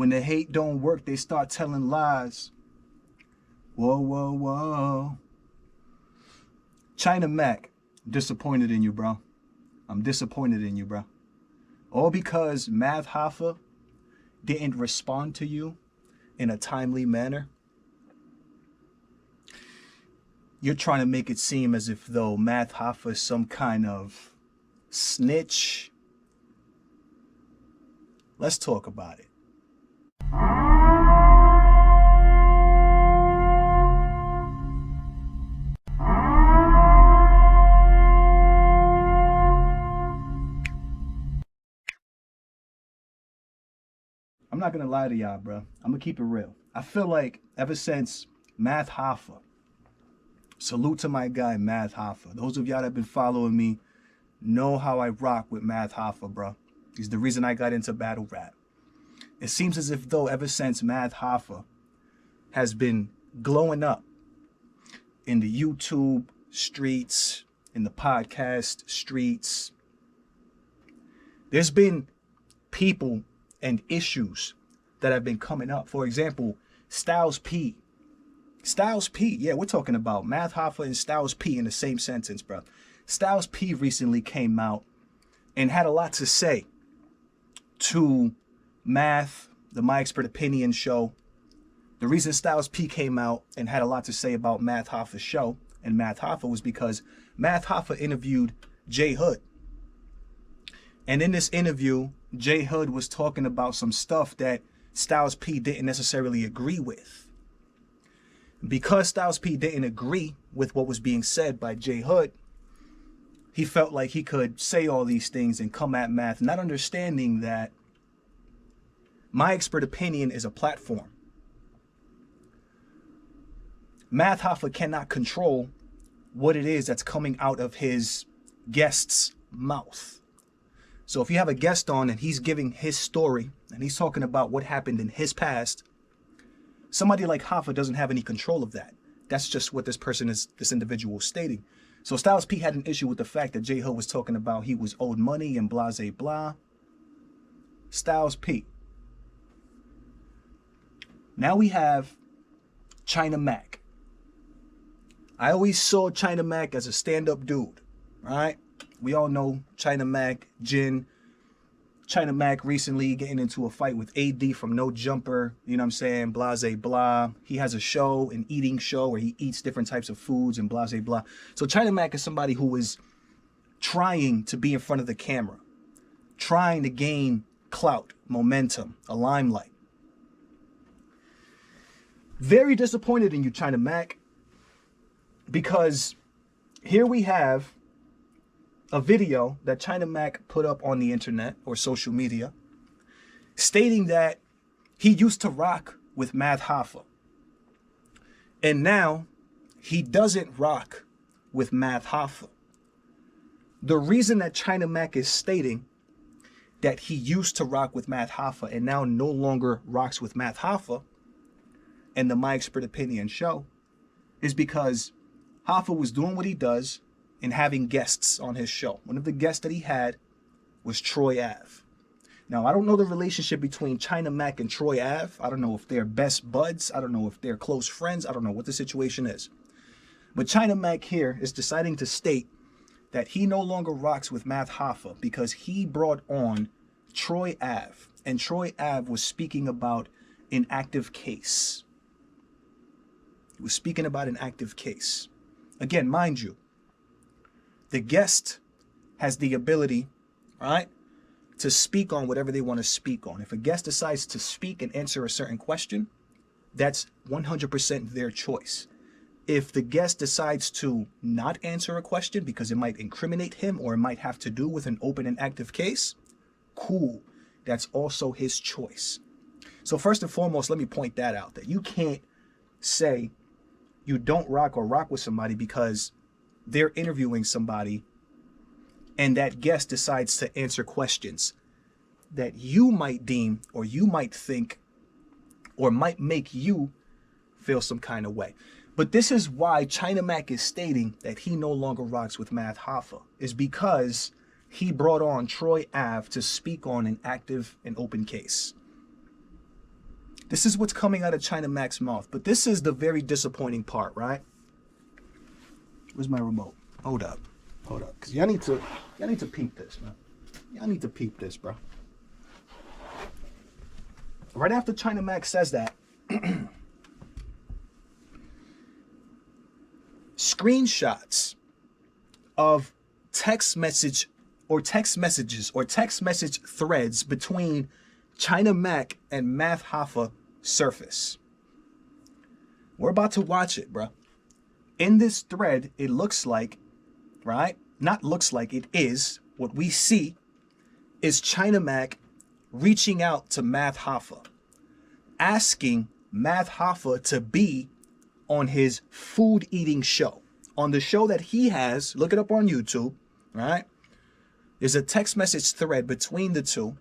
When the hate don't work, they start telling lies. Whoa, whoa, whoa. China Mac, disappointed in you, bro. I'm disappointed in you, bro. All because Math Hoffa didn't respond to you in a timely manner. You're trying to make it seem as if though Math Hoffa is some kind of snitch. Let's talk about it. I'm not gonna lie to y'all, bro. I'm gonna keep it real. I feel like ever since Math Hoffa, salute to my guy Math Hoffa. Those of y'all that have been following me know how I rock with Math Hoffa, bro. He's the reason I got into battle rap. It seems as if though ever since Math Hoffa has been glowing up in the YouTube streets, in the podcast streets, there's been people and issues that have been coming up. For example, Styles P. Styles P, yeah, we're talking about Math Hoffa and Styles P in the same sentence, bro. Styles P recently came out and had a lot to say to Math, the My Expert Opinion show. The reason Styles P came out and had a lot to say about Math Hoffa's show and Math Hoffa was because Math Hoffa interviewed J Hood. And in this interview, J Hood was talking about some stuff that Styles P didn't necessarily agree with. Because Styles P didn't agree with what was being said by J Hood, he felt like he could say all these things and come at Math, not understanding that My Expert Opinion is a platform. Math Hoffa cannot control what it is that's coming out of his guest's mouth. So if you have a guest on and he's giving his story and he's talking about what happened in his past, somebody like Hoffa doesn't have any control of that. That's just what this individual is stating. So Styles P had an issue with the fact that J Hood was talking about he was owed money and blah, blah, blah. Styles P. Now we have China Mac. I always saw China Mac as a stand-up dude, right? We all know China Mac, Jin. China Mac recently getting into a fight with AD from No Jumper, you know what I'm saying, blah, blah, blah. He has a show, an eating show where he eats different types of foods and blah, blah, blah. So China Mac is somebody who is trying to be in front of the camera, trying to gain clout, momentum, a limelight. Very disappointed in you, China Mac, because here we have a video that China Mac put up on the internet or social media stating that he used to rock with Math Hoffa. And now he doesn't rock with Math Hoffa. The reason that China Mac is stating that he used to rock with Math Hoffa and now no longer rocks with Math Hoffa and the My Expert Opinion show is because Hoffa was doing what he does and having guests on his show. One of the guests that he had was Troy Ave. Now, I don't know the relationship between China Mac and Troy Ave. I don't know if they're best buds. I don't know if they're close friends. I don't know what the situation is. But China Mac here is deciding to state that he no longer rocks with Math Hoffa because he brought on Troy Ave. And Troy Ave was speaking about an active case. He was speaking about an active case. Again, mind you, the guest has the ability, right, to speak on whatever they want to speak on. If a guest decides to speak and answer a certain question, that's 100% their choice. If the guest decides to not answer a question because it might incriminate him or it might have to do with an open and active case, cool. That's also his choice. So first and foremost, let me point that out, that you can't say you don't rock or rock with somebody because they're interviewing somebody and that guest decides to answer questions that you might deem or you might think or might make you feel some kind of way. But this is why China Mac is stating that he no longer rocks with Math Hoffa, is because he brought on Troy Ave to speak on an active and open case. This is what's coming out of China Mac's mouth. But this is the very disappointing part, right? Where's my remote? Hold up. Because y'all need to peep this, man. Y'all need to peep this, bro. Right after China Mac says that, screenshots of text message threads between China Mac and Math Hoffa surface. We're about to watch it, bro. In this thread, it looks like, right? Not looks like, it is. What we see is China Mac reaching out to Math Hoffa, asking Math Hoffa to be on his food eating show. On the show that he has, look it up on YouTube, right? There's a text message thread between the two,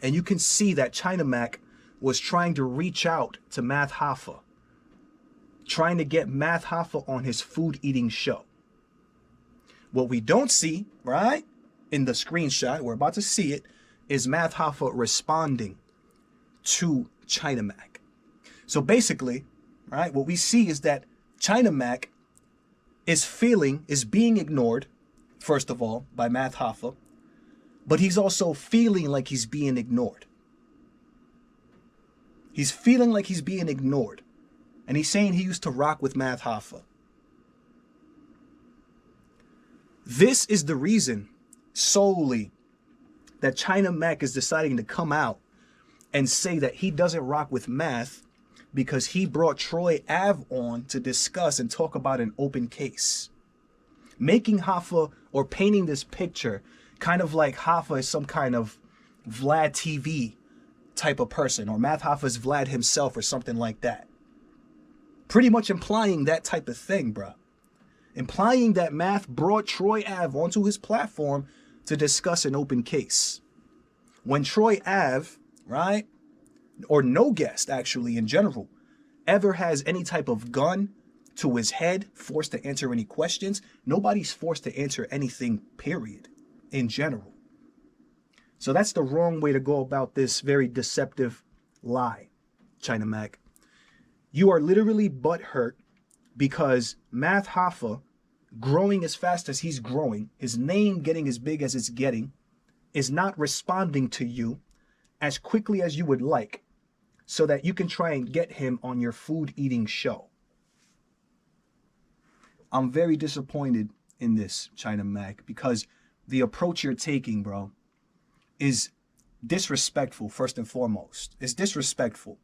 and you can see that China Mac was trying to reach out to Math Hoffa, trying to get Math Hoffa on his food eating show. What we don't see, right, in the screenshot, we're about to see it, is Math Hoffa responding to China Mac. So basically, right, what we see is that China Mac is being ignored, first of all, by Math Hoffa, but he's also feeling like he's being ignored. He's feeling like he's being ignored. And he's saying he used to rock with Math Hoffa. This is the reason solely that China Mac is deciding to come out and say that he doesn't rock with Math because he brought Troy Ave on to discuss and talk about an open case. Making Hoffa, or painting this picture kind of like Hoffa is some kind of Vlad TV type of person, or Math Hoffa is Vlad himself or something like that. Pretty much implying that type of thing, bruh. Implying that Math brought Troy Ave onto his platform to discuss an open case. When Troy Ave, right, or no guest actually in general, ever has any type of gun to his head, forced to answer any questions, nobody's forced to answer anything, period, in general. So that's the wrong way to go about this very deceptive lie, China Mac. You are literally butthurt because Math Hoffa, growing as fast as he's growing, his name getting as big as it's getting, is not responding to you as quickly as you would like so that you can try and get him on your food eating show. I'm very disappointed in this, China Mac, because the approach you're taking, bro, is disrespectful, first and foremost. It's disrespectful,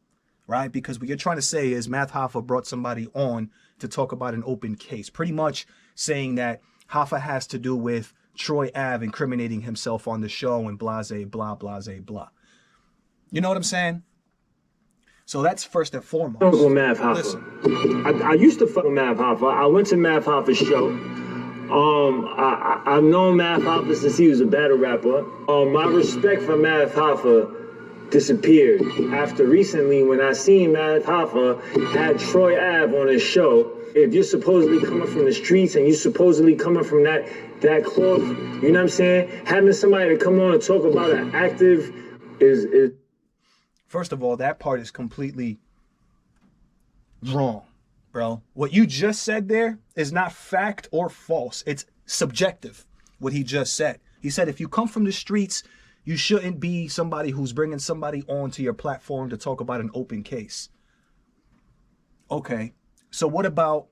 right? Because what you're trying to say is Math Hoffa brought somebody on to talk about an open case, pretty much saying that Hoffa has to do with Troy Ave incriminating himself on the show and blase, blah, blase, blah. You know what I'm saying? So that's first and foremost. Fuck with Math Hoffa. I used to fuck with Math Hoffa. I went to Math Hoffa's show. I've known Math Hoffa since he was a battle rapper. My respect for Math Hoffa disappeared after recently when I seen Math Hoffa had Troy Ave on his show. If you're supposedly coming from the streets and you're supposedly coming from that cloth, you know what I'm saying? Having somebody to come on and talk about an active is... First of all, that part is completely wrong, bro. What you just said there is not fact or false. It's subjective, what he just said. He said if you come from the streets, you shouldn't be somebody who's bringing somebody onto your platform to talk about an open case. Okay, so what about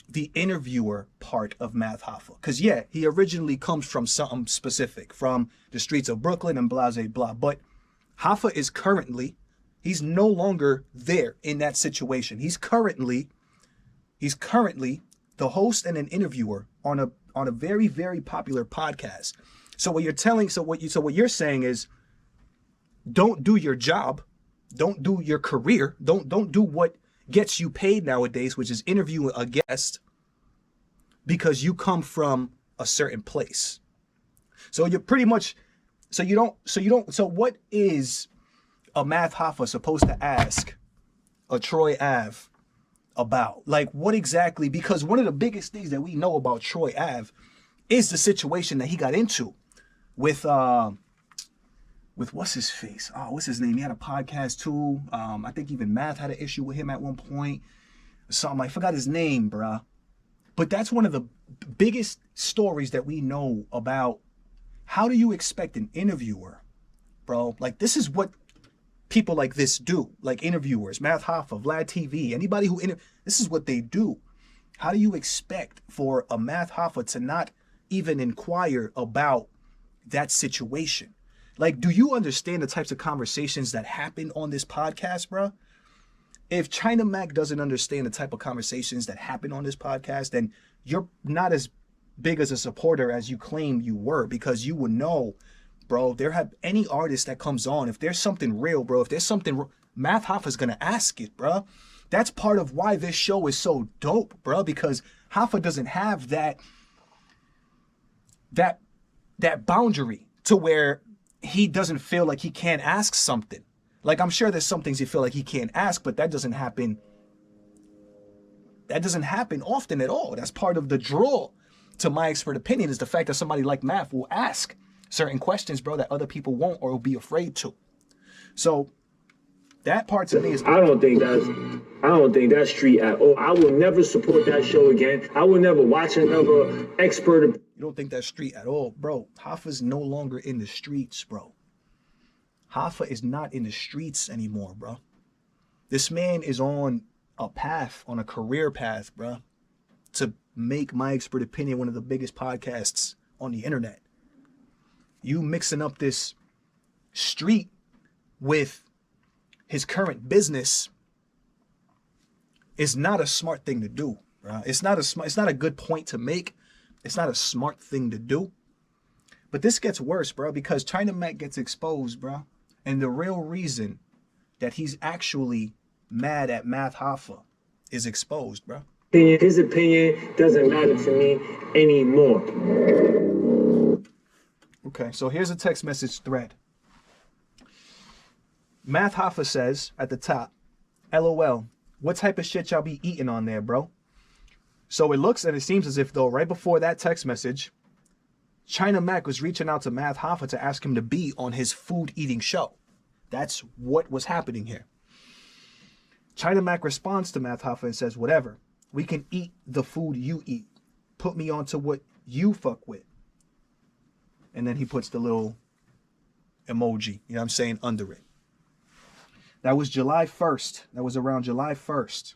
the interviewer part of Math Hoffa? Because yeah, he originally comes from something specific, from the streets of Brooklyn and blah, blah, blah. But Hoffa is currently, he's no longer there in that situation. He's currently the host and an interviewer on a very, very popular podcast. So what you're saying is, don't do your job, don't do your career, don't do what gets you paid nowadays, which is interviewing a guest, because you come from a certain place. So you're pretty much, so what is a Math Hoffa supposed to ask a Troy Ave about? Like, what exactly? Because one of the biggest things that we know about Troy Ave is the situation that he got into with with what's his face? Oh, what's his name? He had a podcast too. I think even Math had an issue with him at one point. Something, I forgot his name, bruh. But that's one of the biggest stories that we know about. How do you expect an interviewer, bro? Like, this is what people like this do. Like interviewers, Math Hoffa, Vlad TV, anybody who this is what they do. How do you expect for a Math Hoffa to not even inquire about that situation? Like, do you understand the types of conversations that happen on this podcast, bro? If China Mac doesn't understand the type of conversations that happen on this podcast, then you're not as big as a supporter as you claim you were, because you would know, bro, there have any artist that comes on, if there's something real, bro, if there's something, Math Hoffa's gonna ask it, bro. That's part of why this show is so dope, bro, because Hoffa doesn't have that boundary to where he doesn't feel like he can't ask something. Like, I'm sure there's some things he feel like he can't ask, but that doesn't happen. That doesn't happen often at all. That's part of the draw to my expert opinion, is the fact that somebody like Math will ask certain questions, bro, that other people won't or will be afraid to. So that part to me is, I don't think that's street at all. I will never support that show again. I will never watch another expert. You don't think that's street at all, bro? Hoffa's no longer in the streets, bro. Hoffa is not in the streets anymore, bro. This man is on a path, on a career path, bro, to make My Expert Opinion one of the biggest podcasts on the internet. You mixing up this street with his current business is not a smart thing to do, bro. It's not a good point to make. It's not a smart thing to do. But this gets worse, bro, because China Mac gets exposed, bro. And the real reason that he's actually mad at Math Hoffa is exposed, bro. His opinion doesn't matter to me anymore. Okay, so here's a text message thread. Math Hoffa says at the top, LOL, what type of shit y'all be eating on there, bro? So it looks and it seems as if, though, right before that text message, China Mac was reaching out to Math Hoffa to ask him to be on his food eating show. That's what was happening here. China Mac responds to Math Hoffa and says, whatever, we can eat the food you eat. Put me on to what you fuck with. And then he puts the little emoji, you know what I'm saying, under it. That was July 1st. That was around July 1st.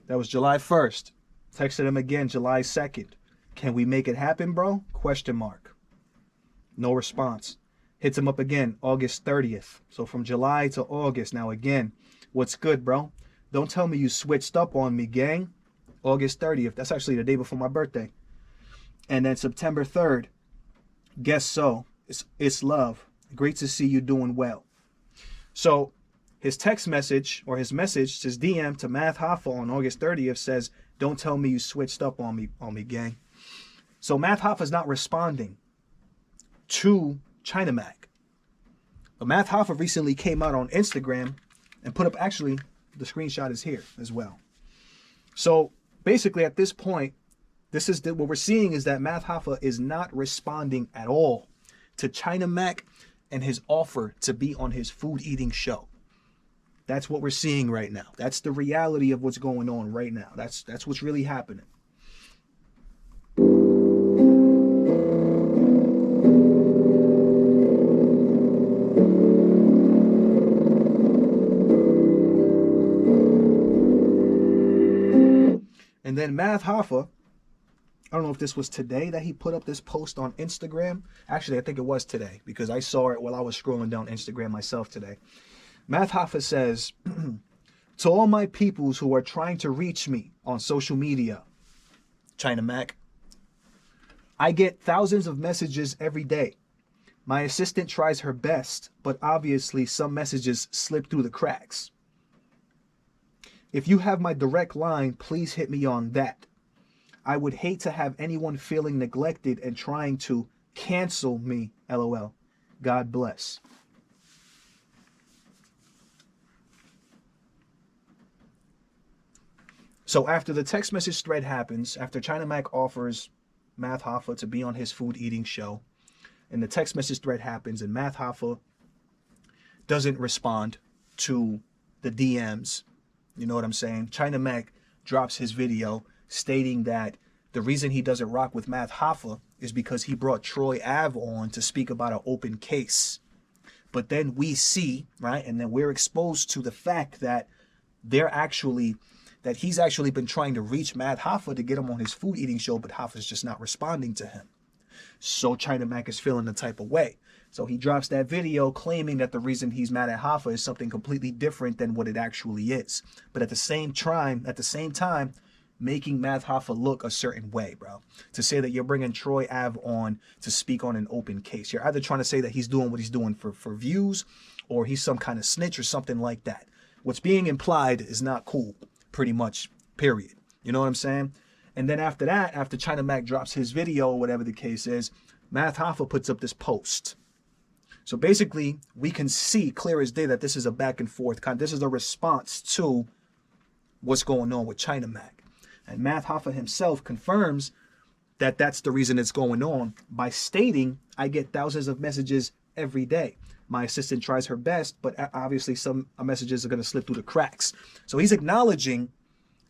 That was July 1st. Texted him again July 2nd. Can we make it happen, bro? Question mark. No response. Hits him up again August 30th. So from July to August. Now again, what's good, bro? Don't tell me you switched up on me, gang. August 30th. That's actually the day before my birthday. And then September 3rd. Guess so. It's love. Great to see you doing well. So his text message, or his message, his DM to Math Hoffa on August 30th says, don't tell me you switched up on me, gang. So Math Hoffa's not responding to China Mac. But Math Hoffa recently came out on Instagram and put up, actually, the screenshot is here as well. So basically at this point, what we're seeing is that Math Hoffa is not responding at all to China Mac and his offer to be on his food eating show. That's what we're seeing right now. That's the reality of what's going on right now. That's what's really happening. And then Math Hoffa, I don't know if this was today that he put up this post on Instagram. Actually, I think it was today because I saw it while I was scrolling down Instagram myself today. Math Hoffa says, to all my peoples who are trying to reach me on social media, China Mac, I get thousands of messages every day. My assistant tries her best, but obviously some messages slip through the cracks. If you have my direct line, please hit me on that. I would hate to have anyone feeling neglected and trying to cancel me. LOL. God bless. So after the text message thread happens, after China Mac offers Math Hoffa to be on his food eating show, and the text message thread happens, and Math Hoffa doesn't respond to the DMs, you know what I'm saying? China Mac drops his video stating that the reason he doesn't rock with Math Hoffa is because he brought Troy Ave on to speak about an open case. But then we see, right, and then we're exposed to the fact that he's actually been trying to reach Math Hoffa to get him on his food eating show, but Hoffa's just not responding to him. So China Mac is feeling the type of way. So he drops that video claiming that the reason he's mad at Hoffa is something completely different than what it actually is. But at the same time, making Math Hoffa look a certain way, bro. To say that you're bringing Troy Ave on to speak on an open case. You're either trying to say that he's doing what he's doing for views, or he's some kind of snitch or something like that. What's being implied is not cool, pretty much, period. You know what I'm saying? And then after that, after China Mac drops his video or whatever the case is, Math Hoffa puts up this post. So basically, we can see clear as day that this is a back and forth this is a response to what's going on with China Mac. And Math Hoffa himself confirms that that's the reason it's going on by stating, I get thousands of messages every day. My assistant tries her best, but obviously some messages are going to slip through the cracks. So he's acknowledging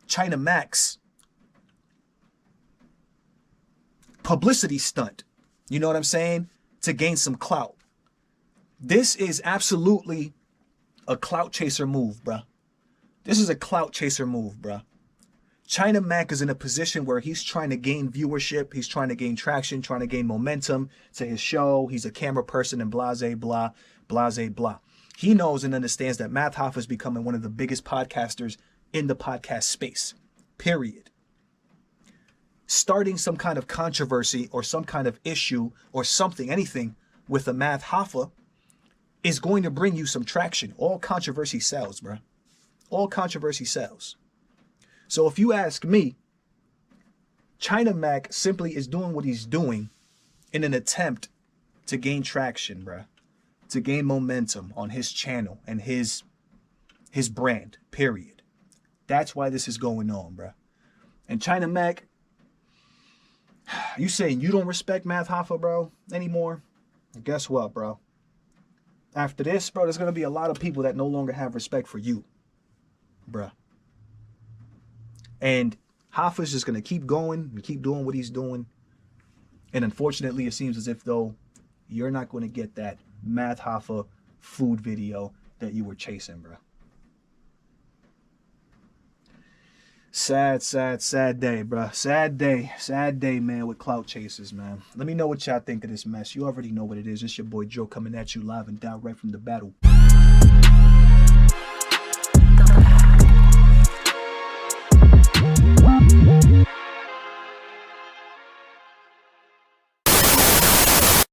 China Mac's publicity stunt, you know what I'm saying, to gain some clout. This is absolutely a clout chaser move, bruh. This is a clout chaser move, bruh. China Mac is in a position where he's trying to gain viewership, he's trying to gain traction, trying to gain momentum to his show. He's a camera person and blase, blah, blase, blah. He knows and understands that Math Hoffa is becoming one of the biggest podcasters in the podcast space, period. Starting some kind of controversy or some kind of issue or something, anything with a Math Hoffa is going to bring you some traction. All controversy sells, bro. All controversy sells. So if you ask me, China Mac simply is doing what he's doing in an attempt to gain traction, bro. To gain momentum on his channel and his brand, period. That's why this is going on, bro. And China Mac, you saying you don't respect Math Hoffa, bro, anymore? And guess what, bro? After this, bro, there's going to be a lot of people that no longer have respect for you, bruh. And Hoffa's just going to keep going and keep doing what he's doing. And unfortunately, it seems as if, though, you're not going to get that Math Hoffa food video that you were chasing, bruh. Sad, sad, sad day, bruh. Sad day, man, with clout chasers, man. Let me know what y'all think of this mess. You already know what it is. It's your boy Joe coming at you live and direct from the battle.